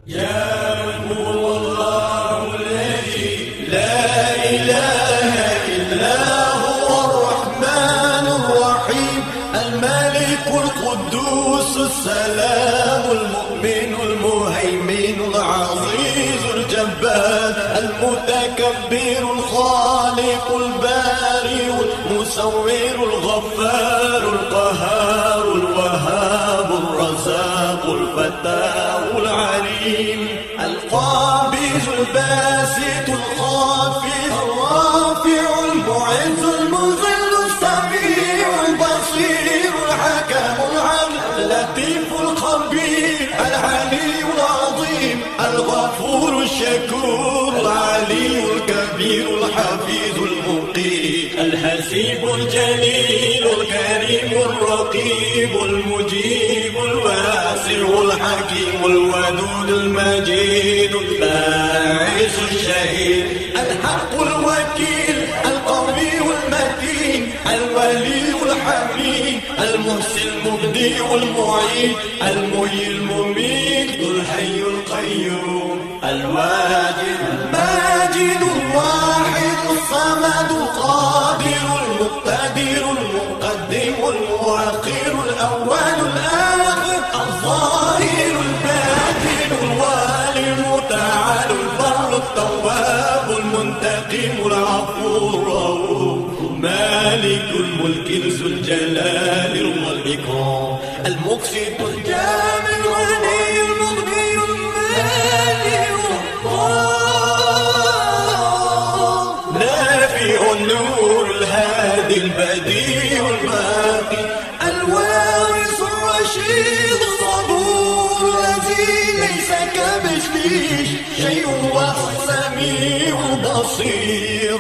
يا من هو الله الذي لا إله إلا هو الرحمن الرحيم الملك القدوس السلام المؤمن المهيمن العزيز الجبار المتكبر الخالق البارئ المصور الغفار القهار الوهاب الرزاق الفتاح العليم القابض الباسط الخافض الرافع المعز المذل السميع البصير الحكم العدل اللطيف الخبير العلي العظيم الغفور الشكور العلي الكبير الحفيظ المقيت الحسيب الجليل الكريم الرقيب المجيب الواسع الحكيم الودود المجيد الباعث الشهيد الحق الوكيل القوي المتين الولي الحميد المحسن المبدئ المعيد المحيي المميت الحي القيوم الواجد الماجد الواحد الصمد القادر المقتدر المقدم المؤخر الأول الآخر الظاهر الباطن الوالي المتعال البر التواب المنتقم العفو الرؤوف مالك الملك ذو الجلال والإكرام المقسط الجامع الغني المغني المالي نافع النور الهادي البديع الباقي الوارث الرشيد الصبور الذي ليس كمثله شيء وهو السميع البصير